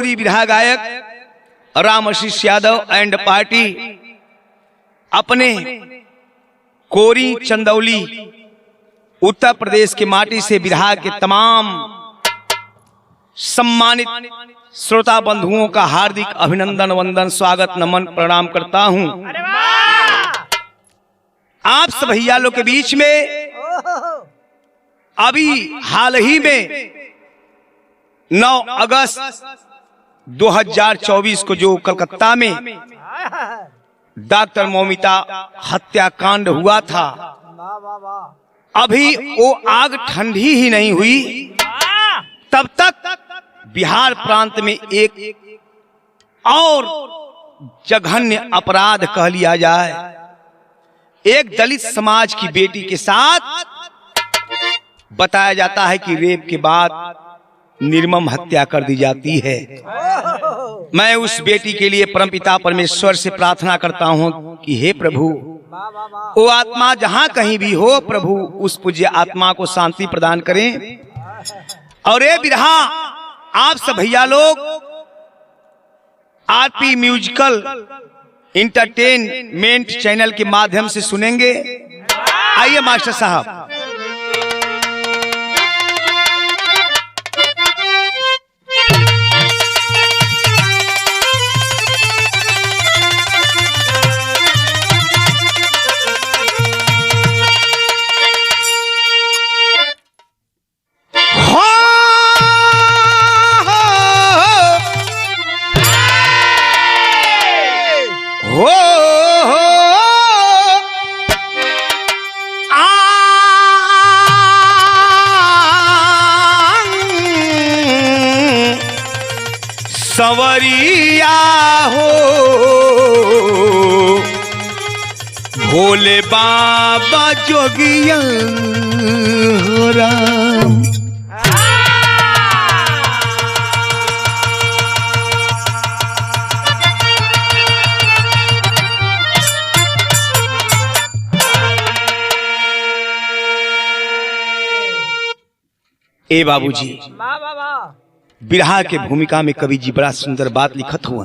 भोजपुरी बिरहा गायक राम आशीष Yadav and party अपने कोरी चंदौली उत्तर प्रदेश के माटी से बिरहा के तमाम सम्मानित श्रोता बंधुओं का हार्दिक अभिनंदन वंदन स्वागत नमन प्रणाम करता हूं। आप सब भैया लोग के बीच में अभी हाल ही में 9 अगस्त 2024 को जो कलकत्ता में डॉक्टर मौमिता हत्याकांड हुआ था, अभी वो आग ठंडी ही नहीं हुई, तब तक बिहार प्रांत में एक और जघन्य अपराध कह लिया जाए, एक दलित समाज की बेटी के साथ बताया जाता है कि रेप के बाद निर्मम हत्या कर दी जाती है। मैं उस बेटी के लिए परमपिता परमेश्वर से प्रार्थना करता हूं कि हे प्रभु, वो आत्मा जहां कहीं भी हो, प्रभु उस पूज्य आत्मा को शांति प्रदान करें। और ये बिरहा आप सब भैया लोग आरपी म्यूजिकल इंटरटेनमेंट चैनल के माध्यम से सुनेंगे। आइए मास्टर साहब। सवरिया हो भोले बाबा जोगिया हो राम। ए बाबूजी, बिरहा के भूमिका में कवि जी बड़ा सुंदर बात लिखत हुआ।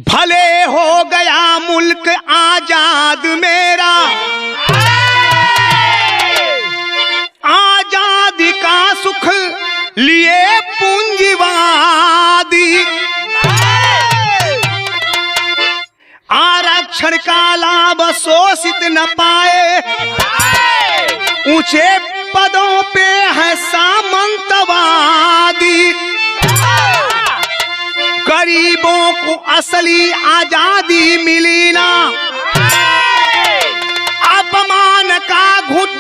भले हो गया मुल्क आजाद मेरा, आजादी का सुख लिए पूंजीवादी, आरक्षण का लाभ शोषित न पाए, ऊंचे पदों पे है सामंतवादी, गरीबों को असली आजादी मिली ना, अपमान का घुट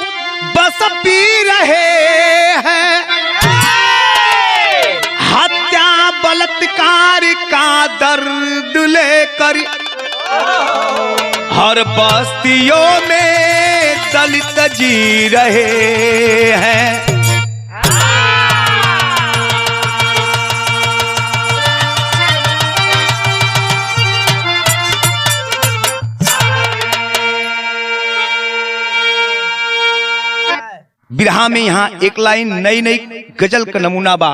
बस पी रहे हैं, हत्या बलात्कार का दर्द लेकर हर बस्तियों में दलित जी रहे हैं। बिरहा में यहाँ एक लाइन नई नई गजल का नमूना बा।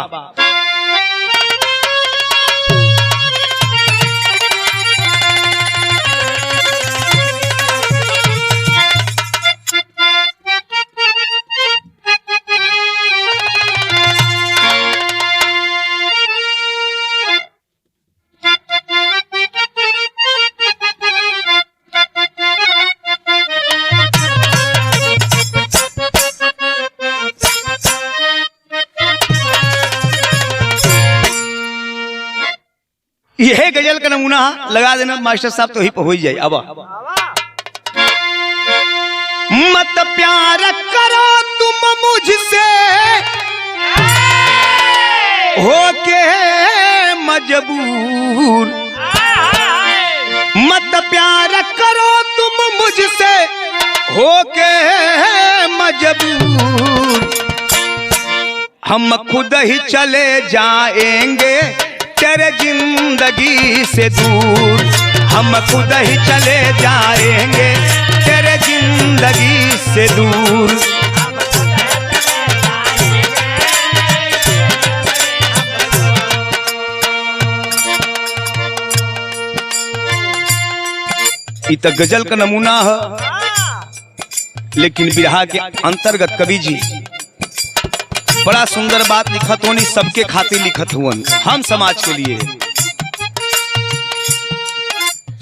यह गजल का नमूना लगा देना मास्टर साहब, तो ही हो जाए। अब मत प्यार करो तुम मुझसे होके मजबूर, मत प्यार करो तुम मुझसे होके मजबूर, हम खुद ही चले जाएंगे तेरे जिंदगी से दूर, हम खुद ही चले जाएंगे तेरे जिंदगी से दूर। ये तो गजल का नमूना है, लेकिन बिरहा के अंतर्गत कवि जी बड़ा सुंदर बात लिखत होनी, सबके खातिर लिखत हुवन, हम समाज के लिए।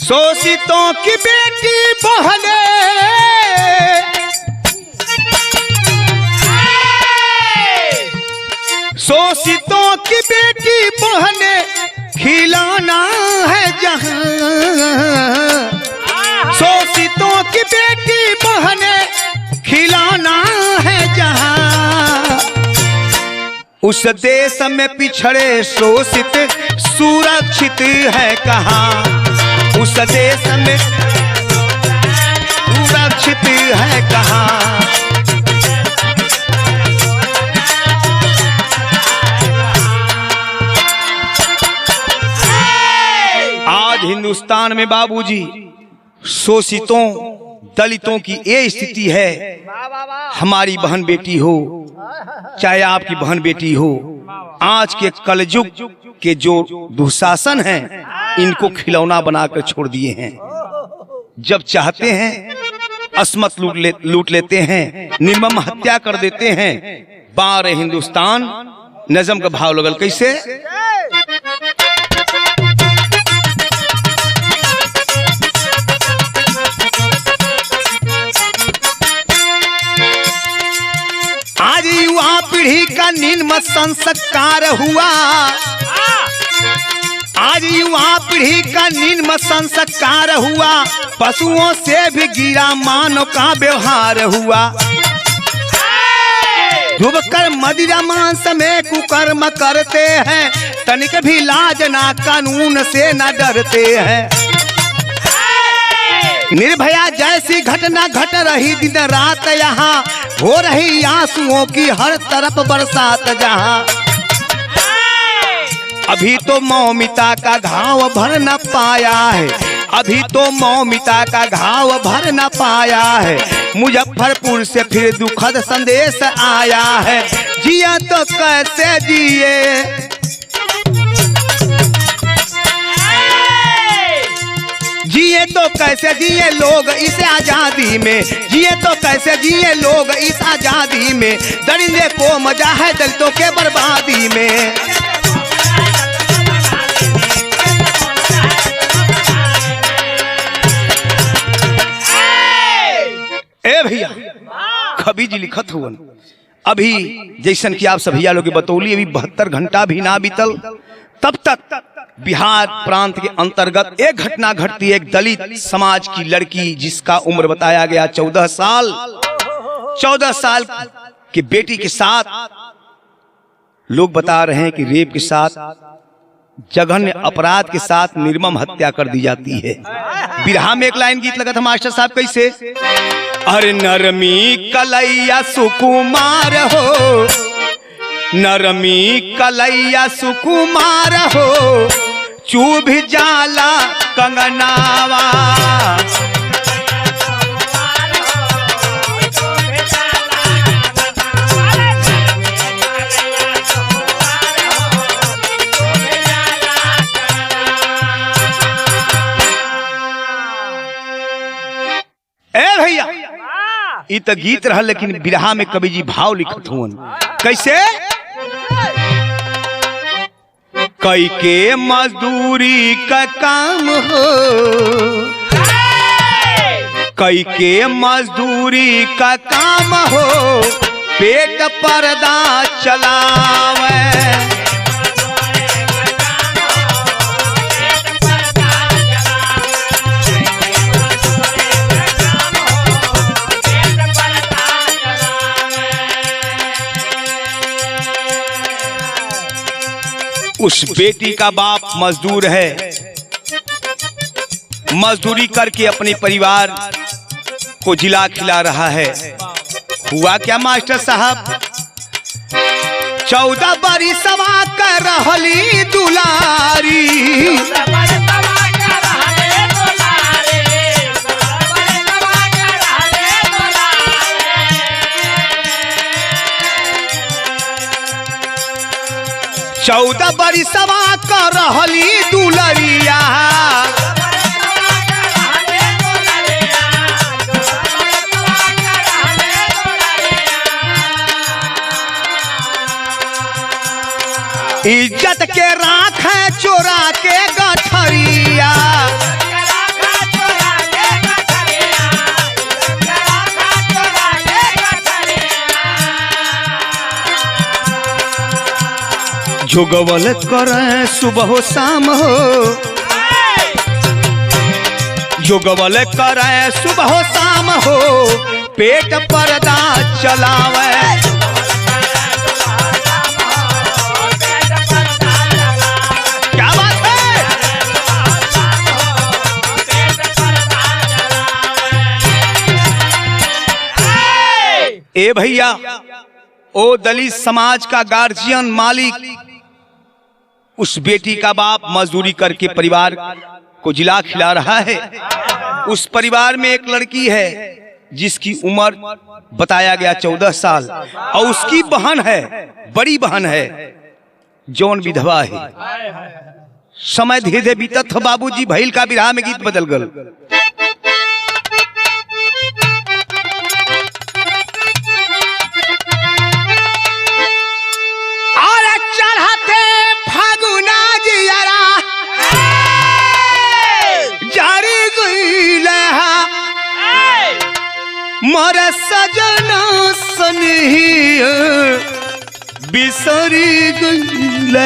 शोषितों की बेटी बहने, शोषितों की बेटी बहने खिलौना है जहां, शोषितों की बेटी बहने खिलौना है जहां। उस देश में पिछड़े शोषित सुरक्षित है कहाँ, उस देश में सुरक्षित है कहाँ। आज हिंदुस्तान में बाबूजी शोषितों दलितों की ये स्थिति है। हमारी बहन बेटी हो चाहे आपकी बहन बेटी हो, आज के कलयुग के जो दुशासन हैं इनको खिलौना बनाकर छोड़ दिए हैं। जब चाहते हैं अस्मत लूट लेते हैं, निर्मम हत्या कर देते हैं। बार हिंदुस्तान नजम का भाव लगल कैसे? आज युवा पीढ़ी का निम्न संस्कार हुआ, आज युवा पीढ़ी का निम्न संस्कार हुआ, पशुओं से भी गिरा मानव का व्यवहार हुआ। डूबकर मदिरा मांस में कुकर्म करते हैं, तनिक भी लाज ना कानून से न डरते हैं। निर्भया जैसी घटना घट रही दिन रात, यहाँ हो रही आंसुओं की हर तरफ बरसात जहाँ। अभी तो मौमिता का घाव भर न पाया है, अभी तो मौमिता का घाव भर न पाया है। मुजफ्फरपुर से फिर दुखद संदेश आया है, जिया तो कैसे जिए, जिए तो कैसे जिए लोग इस आजादी में, जिए तो कैसे जिए लोग इस आजादी में। दरिंदे को मजा है दलितों के बर्बादी में। ए भैया कवि जी लिखत हुआ, अभी जैसन कि आप सभी लोग बतौली, अभी 72 घंटा भी ना बीतल तब तक बिहार प्रांत के अंतर्गत एक घटना घटती है। एक दलित समाज की लड़की जिसका उम्र बताया गया 14 साल, 14 साल की बेटी के साथ लोग बता रहे हैं कि रेप के साथ, जघन्य अपराध के साथ निर्मम हत्या कर दी जाती है। बिरहा में एक लाइन गीत लगा था मास्टर साहब कैसे? अरे नरमी कलैया सुकुमार हो, नरमी कलैया सुकुमार हो, चूभ जाला कंगनावा। ए भैया ये तो गीत रहा, लेकिन बिरहा में कवि जी भाव लिखत हुआ कैसे? कई के मजदूरी का काम हो, कई के मजदूरी का काम हो, पेट पर्दा चलावे। उस बेटी का बाप मजदूर है, मजदूरी करके अपने परिवार को जिला खिला रहा है। हुआ क्या मास्टर साहब? 14 बरिसवा कर रहली दुलारी, 14 बरिसवा कर रहली दुलरिया इज्जत के राख चोरा के गठरिया जोगवल कर सुबह शाम हो जोगवल कर सुबह शाम हो पेट पर्दा चलावे क्या बात है ए भैया ओ दलित समाज का गार्जियन मालिक उस बेटी का बाप मजदूरी करके परिवार को जिला खिला रहा है। उस परिवार में एक लड़की है जिसकी उम्र बताया गया 14 साल और उसकी बहन है, बड़ी बहन है जौन विधवा है। समय धीरे धीरे बीतत हो बाबूजी भैल का विराह में गीत बदल गल। मर सजना सनहिया बिसरी गइल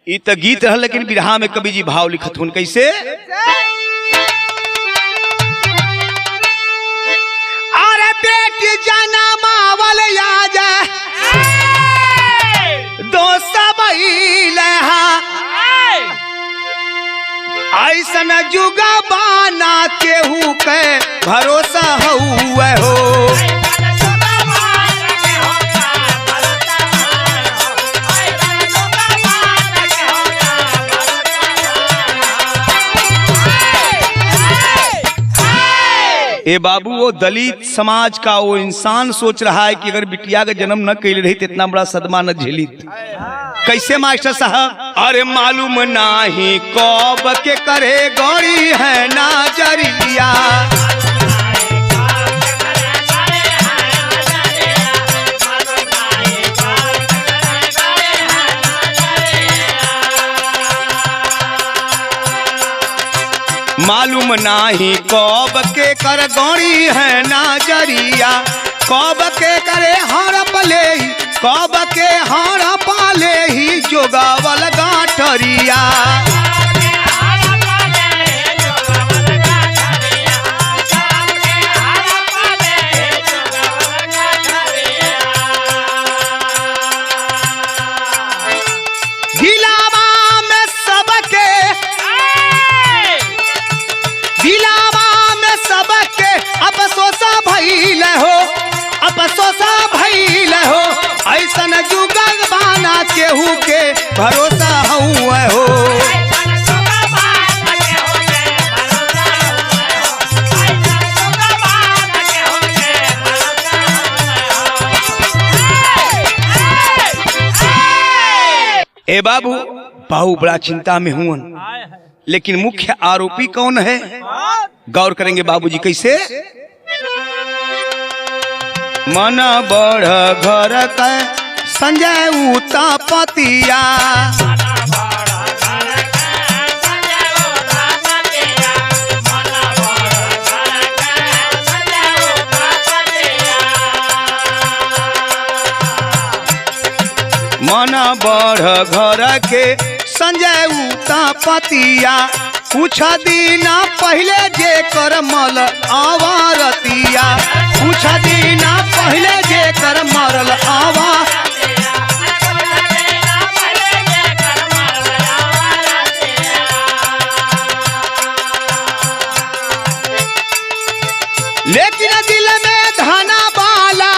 ई तो गीत रहा लेकिन बिरहा में कवि जी भाव लिखत हुन कैसे अरे बेटी जनमावल याद दोस्त बहिलहा ऐसन जुगा बाना केहू के भरोसा हुए हो ए बाबू वो दलित समाज का वो इंसान सोच रहा है कि अगर बिटिया का जन्म न कैले रही तो इतना बड़ा सदमा न झेली। कैसे मास्टर साहब अरे मालूम नाही कब के करे गौरी है नाजरिया मालूम नाही कब के कर गौरी है नाजरिया कब के करे हर पले कब के हर पाले ही जोगावल गाठरिया ऐसन जुगल बाना केहू के भरोसा हुए हो ए बाबू बाबू बड़ा चिंता में हुआ लेकिन मुख्य आरोपी कौन है गौर करेंगे बाबूजी कैसे मन बढ़ घर का संजय उता पतिया मन बढ़ घर के संजय उता पतिया कुछ दिन पहले जे कर मल आवारतिया कुछ दिन पहले जे कर मरल आवा लेकिन दिल में धना बाला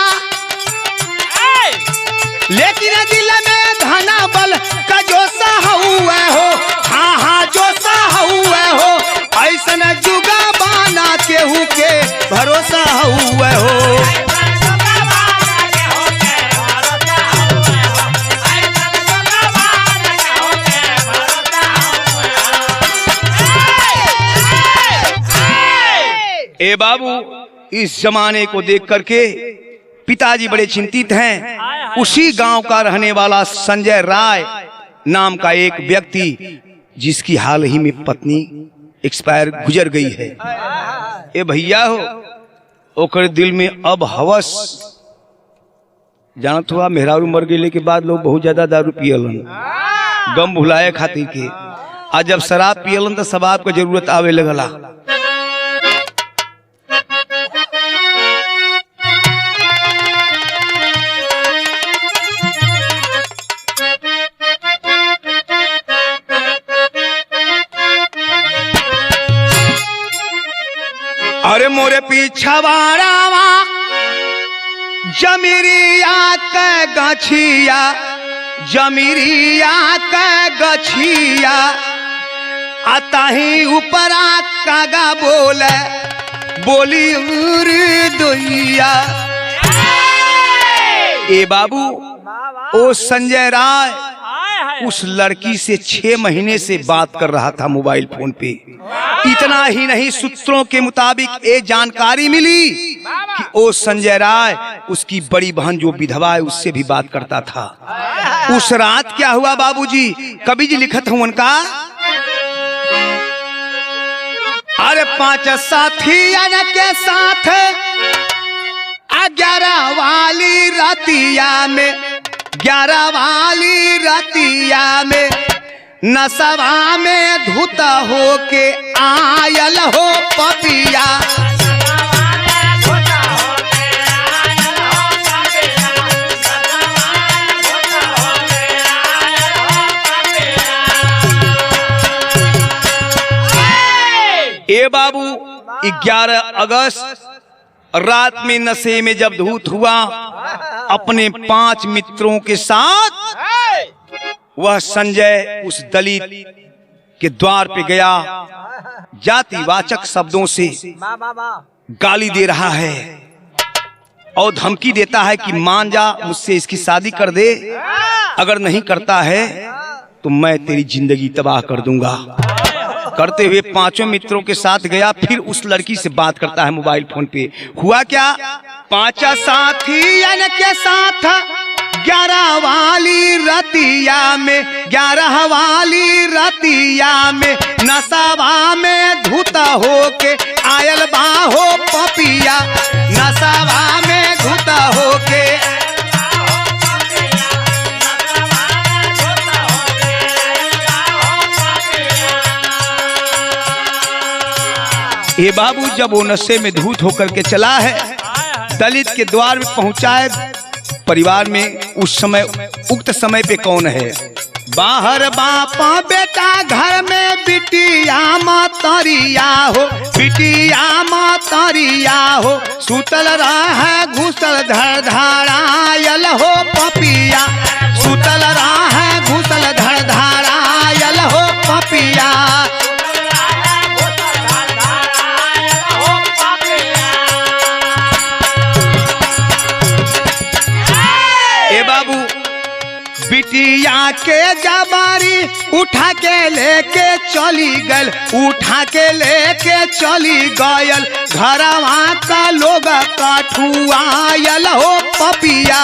लेकिन दिल में धना बल का जोसा हुआ हो हाँ हाँ जोसा हुआ हो ऐसन जुगा बाना केहू के भरोसा हुआ हो ए बाबू, इस जमाने को देख करके पिताजी बड़े चिंतित हैं। उसी गांव का रहने वाला संजय राय नाम का एक व्यक्ति, जिसकी हाल ही में पत्नी एक्सपायर गुजर गई है। ए भैया हो, ओकर दिल में अब हवस, जानत हुआ मेहरारू मर गए के बाद लोग बहुत ज्यादा दारू पियलन गम भुलाए खातिर के। आज जब शराब पियलन तो शराब का जरूरत आवे लगला। अरे मोरे पीछा वाड़ावा जमीरिया के गछिया, जमीरिया के गछिया, आता ही ऊपरा कागा बोले बोली दोइया। ए बाबू, ओ संजय राय उस लड़की से 6 महीने से बात कर रहा था मोबाइल फोन पे। इतना ही नहीं, सूत्रों के मुताबिक ये जानकारी मिली कि ओ संजय राय उसकी बड़ी बहन जो विधवा है उससे भी बात करता था। उस रात क्या हुआ बाबूजी, कवि जी लिखत हूं उनका। अरे 5 साथियों के साथ 11 वाली रतिया में, 11 वाली रतिया में नसवा में धुता हो के आयल हो पपिया। ए बाबू, 11 अगस्त रात में नशे में जब धूत हुआ, अपने 5 मित्रों के साथ वह संजय उस दलित के द्वार पे गया। जातिवाचक शब्दों से गाली दे रहा है और धमकी देता है कि मान जा, मुझसे इसकी शादी कर दे, अगर नहीं करता है तो मैं तेरी जिंदगी तबाह कर दूंगा। करते हुए 5 मित्रों के साथ गया, फिर उस लड़की से बात करता है मोबाइल फोन पे। हुआ क्या, 5 साथियों के साथ 11 वाली रतिया में, 11 वाली रतिया में नसावा में धुता हो के आयल बाहो पपिया, नसावा में धुता हो के। ये बाबू जब वो नशे में धूत होकर के चला है, दलित के द्वार में पहुंचाए। परिवार में उस समय उक्त समय पे कौन है, बाहर बापा बेटा, घर में बिटिया मातरिया हो, बिटिया मातरिया हो, सुतल रहा घुसल धड़ धारायल हो पपिया, सुतल रहा घुसल धड़ धारायल हो पपिया। बाबू, बिटिया के जबारी उठा के लेके चली गल, उठा के लेके चली गयल, घरवा का लोग कठुआयल हो पपिया।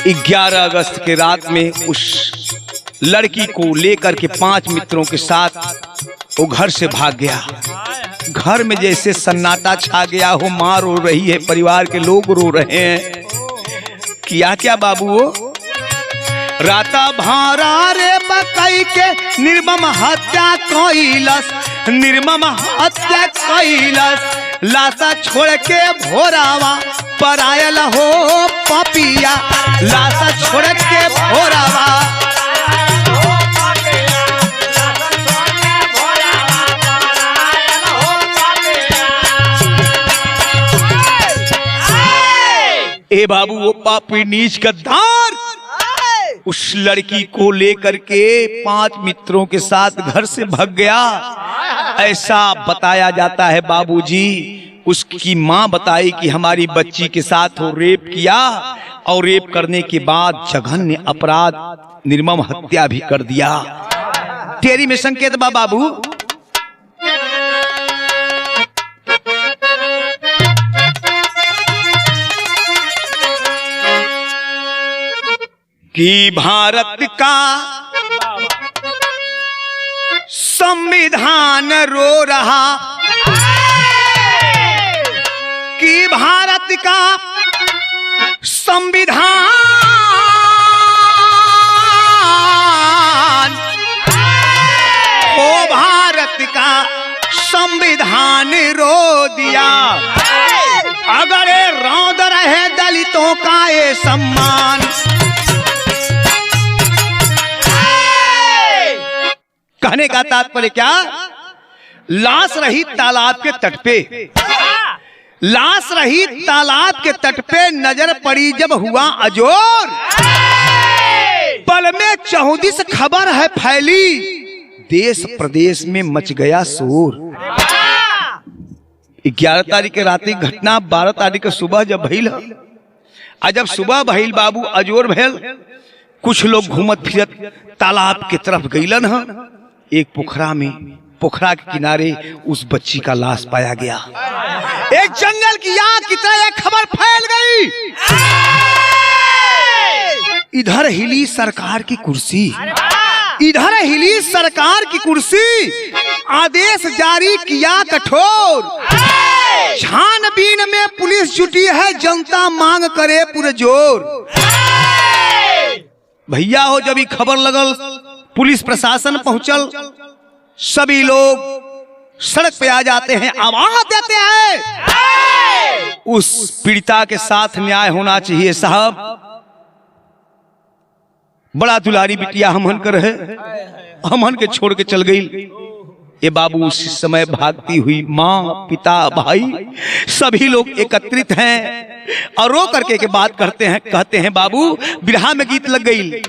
इस 11 अगस्त के रात में उस लड़की को लेकर के 5 मित्रों के साथ वो घर से भाग गया। घर में जैसे सन्नाटा छा गया हो, माँ रो रही है, परिवार के लोग रो रहे हैं। किया क्या बाबू, वो राता भारा रे बकई के निर्मम हत्या कैलस, निर्मम हत्या कैलस, लाशा छोड़ के भोरावा परायल हो पपिया, लाशा छोड़ के भोरावा। ए बाबू, वो पापी नीच गद्दार उस लड़की को लेकर के 5 मित्रों के साथ घर से भाग गया। ऐसा बताया जाता है बाबूजी, उसकी माँ बताई कि हमारी बच्ची के साथ वो रेप किया और रेप करने के बाद जघन्य अपराध निर्मम हत्या भी कर दिया। तेरी में संकेत बा बाबू। कि भारत का संविधान रो रहा, कि भारत का संविधान ओ भारत का संविधान रो दिया। अगर ये रौंद रहे दलितों का ये सम्मान, कहने का तात्पर्य क्या, लाश रही तालाब के तट पे, लाश रही तालाब के तट पे नजर पड़ी जब हुआ अजोर, पल में चौदिस खबर है फैली, देश प्रदेश में मच गया शोर। 11 तारीख के रात की घटना 12 तारीख के सुबह जब भइल, जब सुबह भइल बाबू अजोर भइल, कुछ लोग घूमत फिरत तालाब के तरफ गईलन ह। एक पोखरा में, पोखरा के किनारे उस बच्ची का लाश पाया गया। एक जंगल की आग की तरह एक खबर फैल गई। इधर हिली सरकार की कुर्सी, इधर हिली सरकार की कुर्सी, आदेश जारी किया कठोर, छानबीन में पुलिस जुटी है, जनता मांग करे पुरजोर। भैया हो जब ये खबर लगल, पुलिस प्रशासन पहुंचल, सभी लोग सड़क पे आ जाते हैं, आवाज देते हैं उस पीड़िता के साथ न्याय होना चाहिए साहब। बड़ा दुलारी बिटिया हमहन कर है, हमहन के छोड़ के चल गई। ये बाबू उस समय भागती हुई माँ, पिता, भाई सभी लोग एकत्रित हैं और रो करके के बात करते हैं, कहते हैं बाबू बिरहा में गीत लग गई।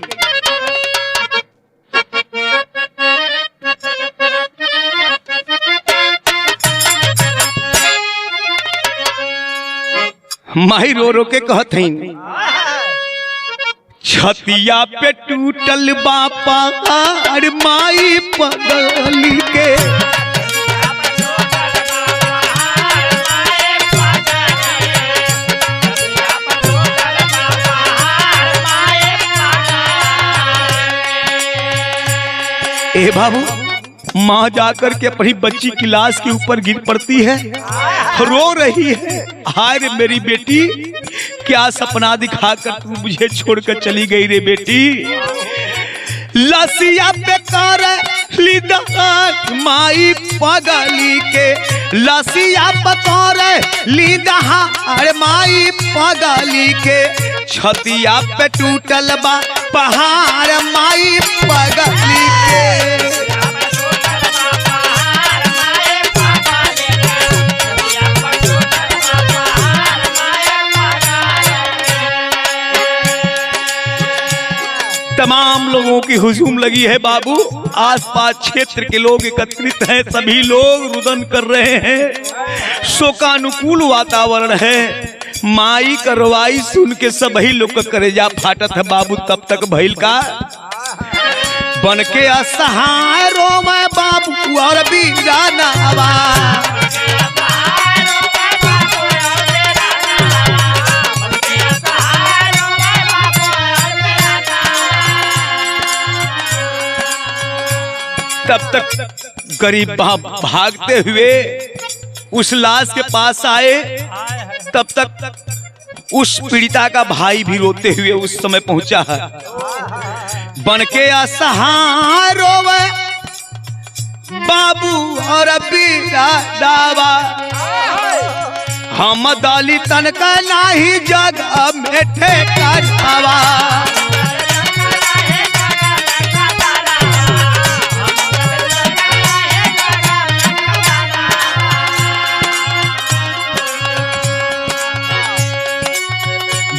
माही रो रो के कहत हैं, छतिया पे टूटल बापा और माई पगली के, ए बाबू माँ जाकर के अपनी बच्ची की लाश के ऊपर गिर पड़ती है, रो रही है, हाय रे मेरी बेटी, क्या सपना दिखाकर तू मुझे छोड़कर चली गई रे बेटी। लसिया पे कर लीदहार माई पगली के, लसिया पे कर लीदहार माई पगली के, छतिया पे टूटल बा पहाड़ माई पगली के। तमाम लोगों की हुजूम लगी है बाबू, आसपास क्षेत्र के लोग एकत्रित हैं, सभी लोग रुदन कर रहे हैं, शोकानुकूल वातावरण है। माई करवाई सुन के सभी लोग का करेजा फाटत है बाबू। तब तक भइल का बन के असहाय रो मैं बाबू और बीरानावा, तब तक गरीब बाप भागते हुए उस लाश के पास आए। तब तक उस पीड़िता का भाई भी रोते हुए उस समय पहुंचा है। बन के असहाय रोवे बाबू और बीरानावा, हम दलितन का नाही जगह में ठेकावा।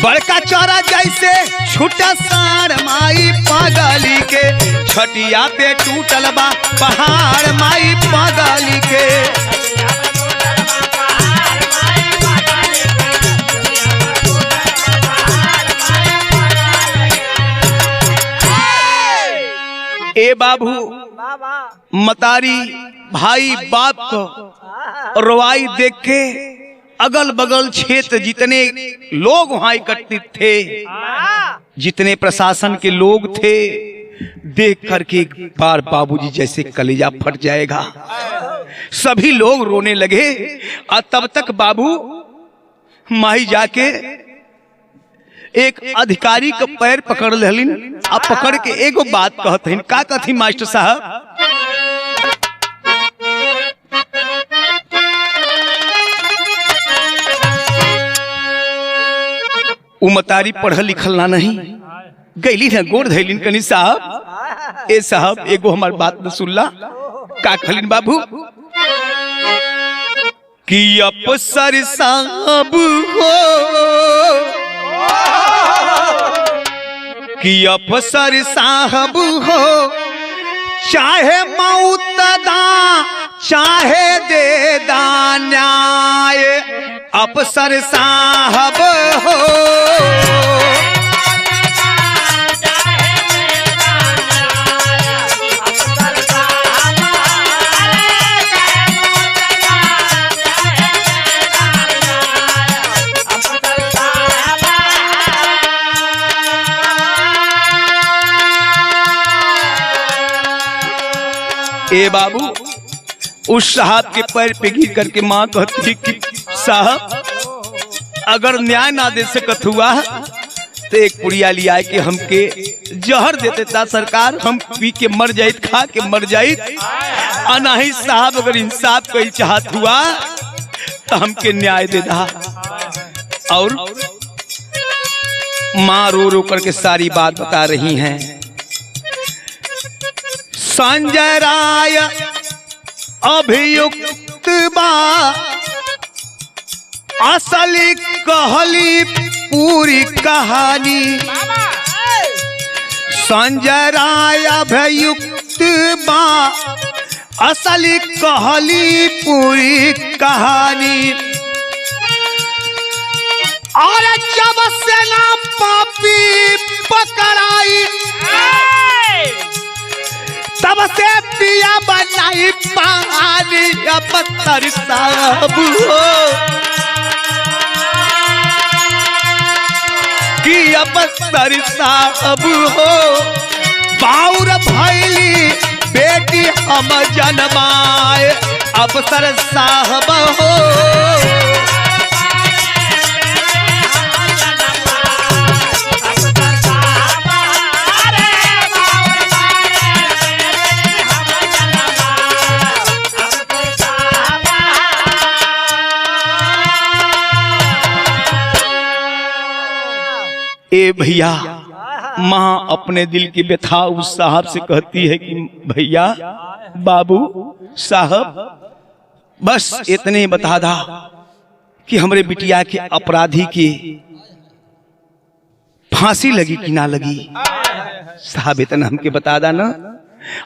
बड़का चौरा जैसे छूटा सार माई पगली के, छटिया पे टूटल बा पहाड़ माई पगली के। बाबू मतारी भाई बाप को रोवाई देख के अगल बगल क्षेत्र जितने लोग वहां एकत्रित थे, जितने प्रशासन के लोग थे, देख करके एक बार बाबूजी जैसे कलेजा फट जाएगा। सभी लोग रोने लगे और तब तक बाबू माही जाके एक अधिकारी का पैर पकड़ लेलिन और पकड़ के एगो बात कहते हैं। का कथी मास्टर साहब? उमतारी पढ़ल लिखल ना नहीं गैली ना गोड़ धैलिन कनी साहब, ए साहब एगो हमार बात न सुनला। का कहलिन बाबू कि अफसर साहब हो, कि अफसर साहब हो, चाहे मौत दा चाहे दे दा न्याय, अफसर साहब हो। ए बाबू उस साहब के पैर पे गिर करके माँ कहती कि साहब अगर न्याय ना दे सकत हुआ तो एक पुड़िया लिया के हमके जहर देते ता सरकार, हम पी के मर जाइत, खा के मर जाइत। अनाही साहब अगर इंसाफ कई चाहत हुआ तो हमके न्याय दे दा। और माँ रो रो करके सारी बात बता रही हैं। संजय राय अभियुक्त बा, असली कहली पूरी कहानी। संजय राय अभियुक्त बा, असली कहली पूरी कहानी। और जब से ना पापी पकड़ाई तब से पिया बनाई पानी, अफसर साहब हो, कि अफसर साहब हो। बाउर भैली बेटी हम जन्माए, अफसर साहब हो। ए भैया, माँ अपने दिल की व्यथा उस साहब से कहती है कि भैया बाबू साहब बस इतने बता दा कि हमरे बिटिया के अपराधी की फांसी लगी कि ना लगी। साहब इतना हमके बता दा ना,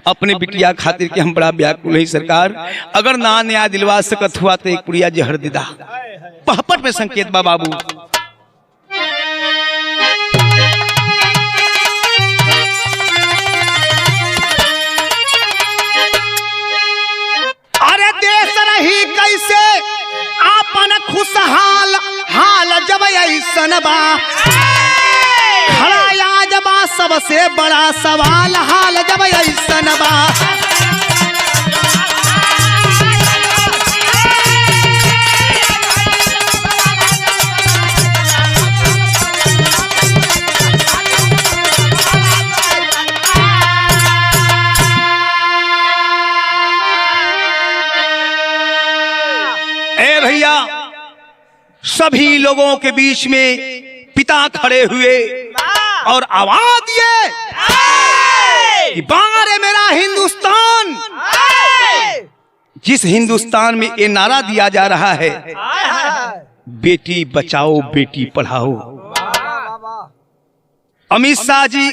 अपने बिटिया खातिर के हम बड़ा व्याकुल है सरकार। अगर ना न्याय दिलवा सकत हुआ तो एक पुड़िया जहर दे दा। पहपट में संकेत बा बाबू। अरे देश रही कैसे आपन खुशहाल, हाल जब ऐसन बा खड़ा याद बा सबसे बड़ा सवाल, हाल जब ऐसन बा। भैया सभी लोगों के बीच में पिता खड़े हुए और आवाज दिए कि बारे मेरा हिंदुस्तान। जिस हिंदुस्तान में ये नारा दिया जा रहा है बेटी बचाओ बेटी पढ़ाओ। अमित शाह जी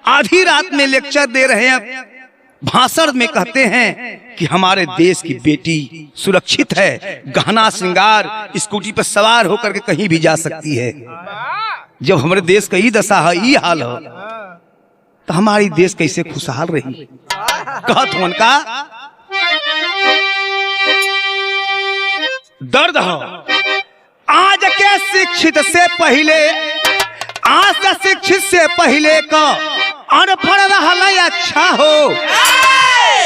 आधी रात में लेक्चर दे रहे हैं, भाषण में कहते हैं कि हमारे देश की बेटी सुरक्षित है, गहना श्रृंगार स्कूटी पर सवार होकर के कहीं भी जा सकती है। जब हमारे देश का ये दशा है, ये हाल है, तो हमारी देश कैसे खुशहाल रही। कहत उनका दर्द हो आज के शिक्षित से पहले, आज का शिक्षित से पहले का अनपढ़ रहला अच्छा हो,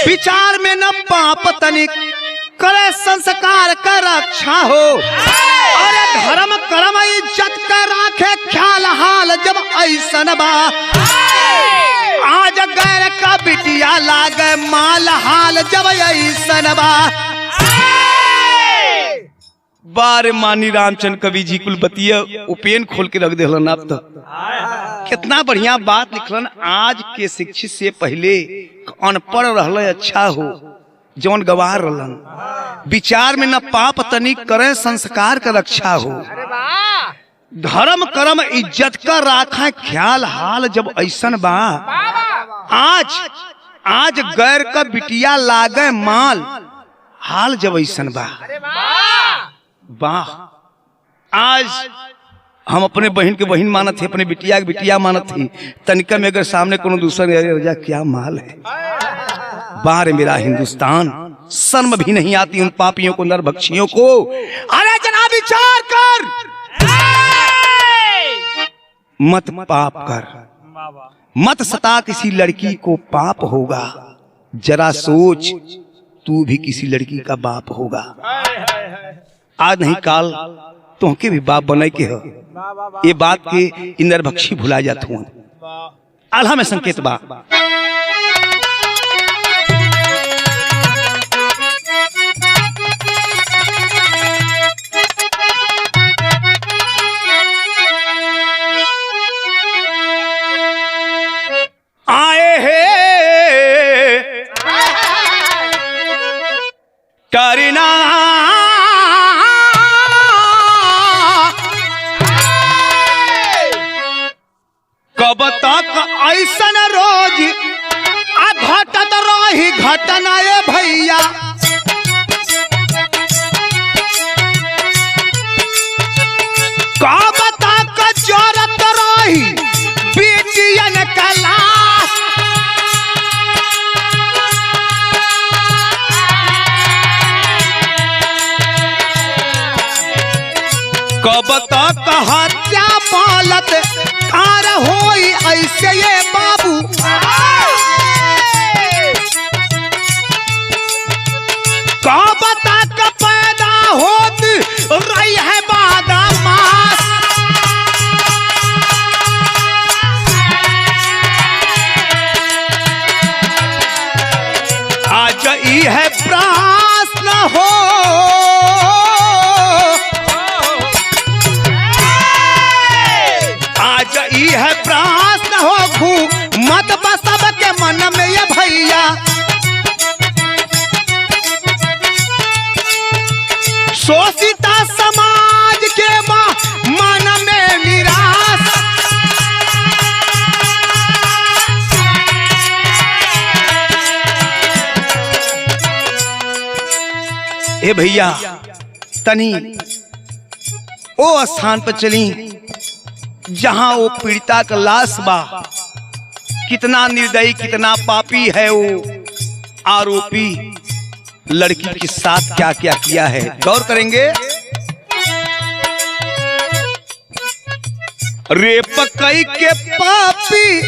विचार में न पाप तनिक करे संस्कार का रक्षा हो। अरे धर्म कर्म इज्जत का राखे ख्याल हाल जब ऐसन बा, आज गैर का बिटिया लागे माल हाल जब ऐसन बा। बार मानी रामचंद्र कवि जी कुल बतिया उपेन खोल के रख दिलन। आप तो कितना बढ़िया बात लिखलन। आज के शिक्षित से पहले अनपढ़ रहल अच्छा हो, जौन गवार रहलन, विचार में न पाप तनिक करे संस्कार का रक्षा हो, धर्म कर्म इज्जत का राखा ख्याल हाल जब ऐसन बा। आज गैर का बिटिया लागे माल हाल जब ऐसन बा। वाह, आज हम अपने बहन के बहन मानत थे, अपने बिटिया के बिटिया मानत थी, तनिका में अगर सामने कोनो दूसरा रजा क्या माल है। बाहर मेरा हिंदुस्तान, शर्म भी नहीं आती उन पापियों को, नरभक्षियों को। अरे जनाब विचार कर, मत पाप कर, मत सता किसी लड़की को, पाप होगा। जरा सोच तू भी किसी लड़की का बाप होगा। आज नहीं काल तुमके भी बाप बने के हो। ये बात के इंदर भक्षी भुला जात हूं। आल्हा में संकेत बा। आए हे करना कब तक ऐसन रोज घटत रही घटना ये भैया। कब तक जरत रही बेटियन का लाश। कब तक हत्या पालत कार होई ऐसे ये बाबू। कब तक पैदा होत रही है बादामास। आज ई है प्रश्न हो, आज ई है प्रश्न हो मत बसब के मन में ये भैया। शोषिता समाज के मन में निराश। ए भैया तनी ओ स्थान पर चली जहां वो पीड़िता का लाश बा। कितना निर्दयी, कितना पापी है वो आरोपी। लड़की के साथ क्या क्या किया है गौर करेंगे। रेप कई के पापी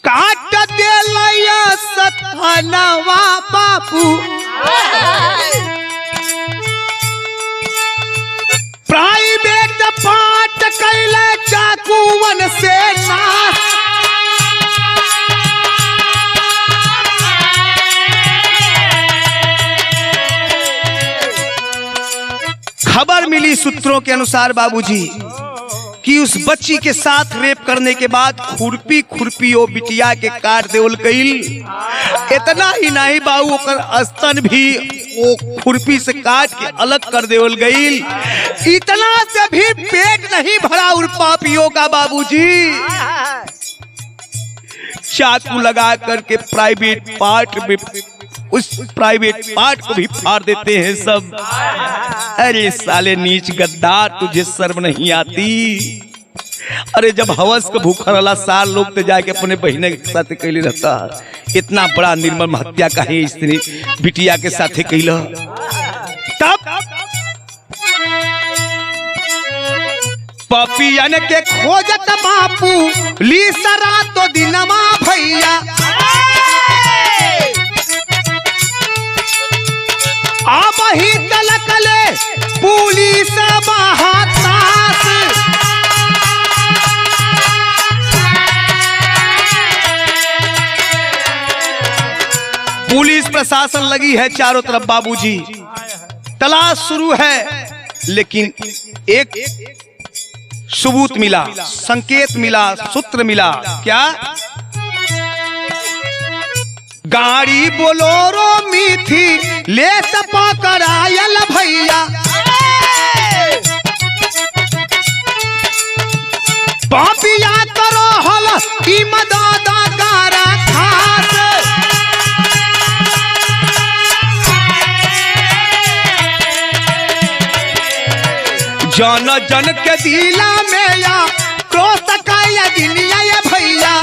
काट दे लिया सतनवा बापू। प्राइवेट पार्ट कैले चाकुवन से नाश। खबर मिली सूत्रों के अनुसार बाबूजी कि उस बच्ची के साथ रेप करने के बाद खुरपी खुरपी वो बिटिया के काट देवल गईल। इतना ही नहीं बाबू, ओकर स्तन भी वो खुरपी से काट के अलग कर देवल गईल। इतना से भी पेट नहीं भरा उन पापियों का बाबूजी। चाकू लगा करके प्राइवेट पार्ट में, उस प्राइवेट पार्ट को भी फाड़ देते हैं सब। अरे साले नीच गद्दार, तुझे शर्म नहीं आती? अरे जब हवस को भूखा रहला सार लोग तो जाके अपने बहने के साथ कैले रहता। इतना बड़ा निर्मम हत्या काहे स्त्री बिटिया के साथ कैला। तब पपियन के खोजत बापू ली सरा तो दिनमा भैया अब ही तलकले पुलिस महातास पुलिस प्रशासन लगी है चारों तरफ बाबूजी। तलाश शुरू है लेकिन एक सबूत मिला, संकेत मिला, सूत्र मिला। क्या? गाड़ी बोलोरो मीठी ले पकड़ायल भैया पापिया करो हल की मदादा गारा खास जन जन के दिला में या क्रोध का या दिलिया या भैया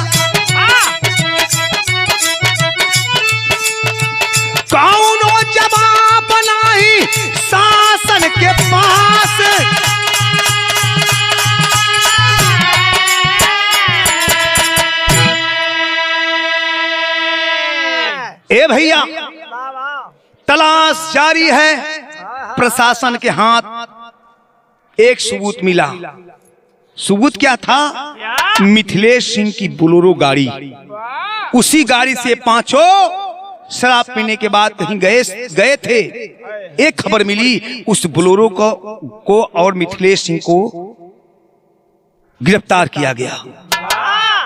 कौनो जवाब नहीं शासन के पास ए भैया तलाश जारी है। प्रशासन के हाथ एक सबूत मिला। सबूत क्या था? मिथिलेश सिंह की बोलेरो गाड़ी। उसी गाड़ी से पांचों शराब पीने के बाद कहीं गए थे। एक खबर मिली उस बोलेरो को और मिथिलेश सिंह को गिरफ्तार किया गया।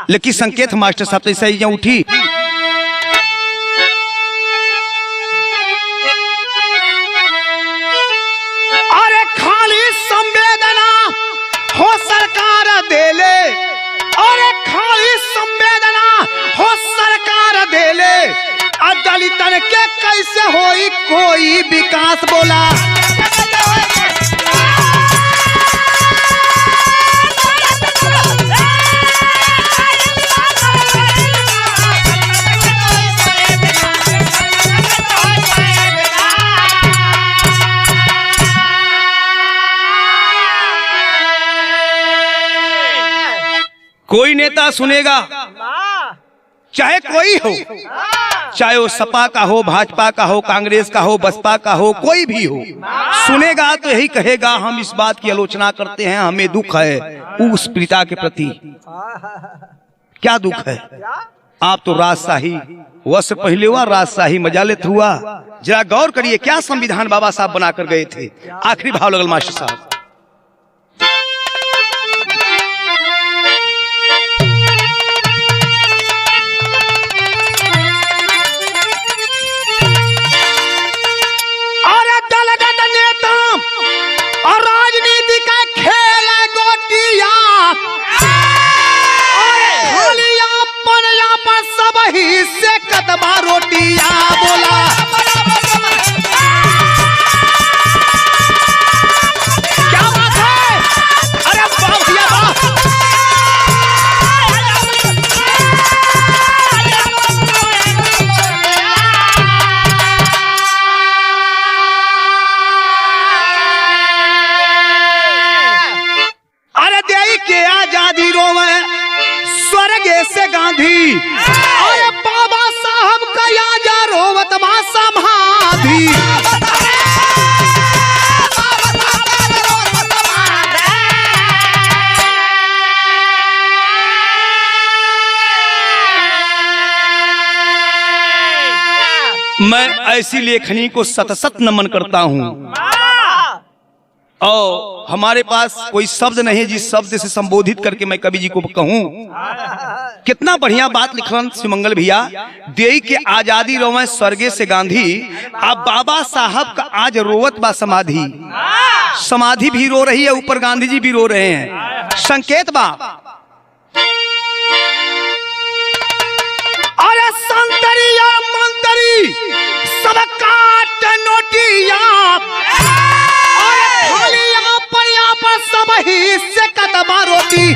लेकिन संकेत मास्टर साहब तो ऐसा ही उठी। अरे खाली संवेदना हो सरकार दे ले, अरे खाली संवेदना हो सरकार दे ले, दलितन के कैसे होई कोई विकास बोला। कोई नेता सुनेगा चाहे कोई हो, चाहे वो सपा का हो, भाजपा का हो, कांग्रेस का हो, बसपा का हो, कोई भी हो, सुनेगा तो यही कहेगा हम इस बात की आलोचना करते हैं, हमें दुख है उस पिता के प्रति। क्या दुख है? आप तो राजशाही वर्ष पहले हुआ, राजशाही मजालित हुआ। जरा गौर करिए क्या संविधान बाबा साहब बनाकर गए थे। आखिरी भाव लगल मास्टर साहब। और राजनीति का खेल गोटिया पर सब ही से कदमा रोटिया बोला। क्या बात है? अरे के आजादी रोवे स्वर्गे से गांधी, अरे बाबा साहब का आजा रोवत बा समाधि। मैं ऐसी लेखनी को सत नमन करता हूँ। और हमारे पास कोई शब्द नहीं जिस शब्द से संबोधित करके मैं कवि जी को कहूं। कितना बढ़िया बात लिख रहा सुमंगल भैया। देई के आजादी रोवे स्वर्गे से गांधी, अब बाबा साहब का आज रोवत बा समाधि। समाधि भी रो रही है, ऊपर गांधी जी भी रो रहे हैं। संकेत बा अरे संतरिया मंतरी सब काट नोटिया, सब ही से कदमा रोटी।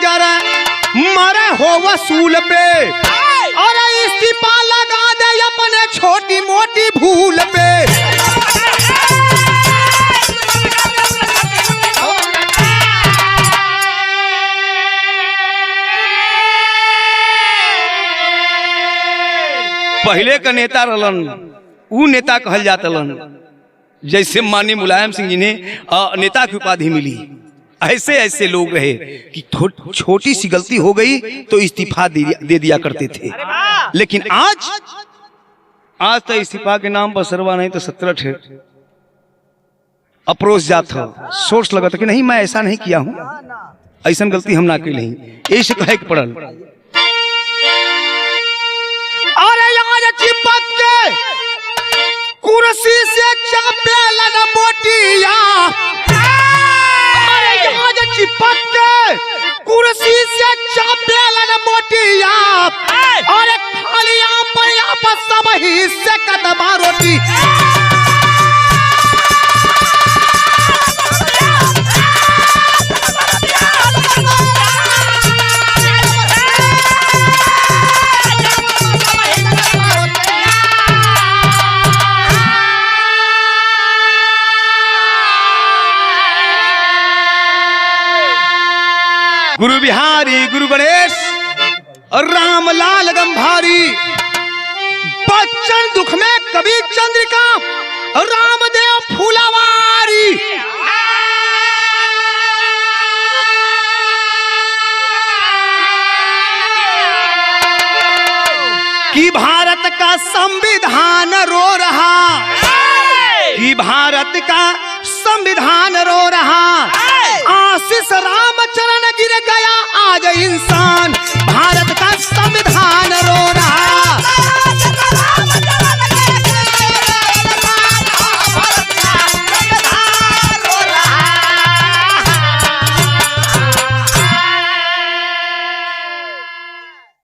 जरा मरे हो वसूल पे, और इस्तीफा लगा दे अपने छोटी मोटी भूल पे। पहले का नेता रहलन, ऊ नेता कहल जातलन। जैसे माननीय मुलायम सिंह जी ने नेता की उपाधि मिली, ऐसे ऐसे लोग रहे कि छोटी सी गलती हो गई तो इस्तीफा दे दिया करते थे। लेकिन आज तो इस्तीफा के नाम पर सरवा नहीं तो 17 ठे अप्रोच जाता, सोर्स लगा था कि नहीं मैं ऐसा नहीं किया हूं, ऐसा गलती हम ना की नहीं, ऐसे कहे के पड़ल। अरे यार चिपक के कुर्सी से चापे लगा मोटिया, अरे यार चिपक के कुर्सी से चापे लगा मोटिया, अरे खाली यहाँ पर सब हिस्से का दबा रोटी। गुरु बिहारी, गुरु गणेश और रामलाल गंभारी, बच्चन दुख में कवि चंद्रिका, रामदेव फूलवारी। कि भारत का संविधान रो रहा, कि भारत का संविधान रो रहा, आशीष रामचरण गिर गया आज इंसान।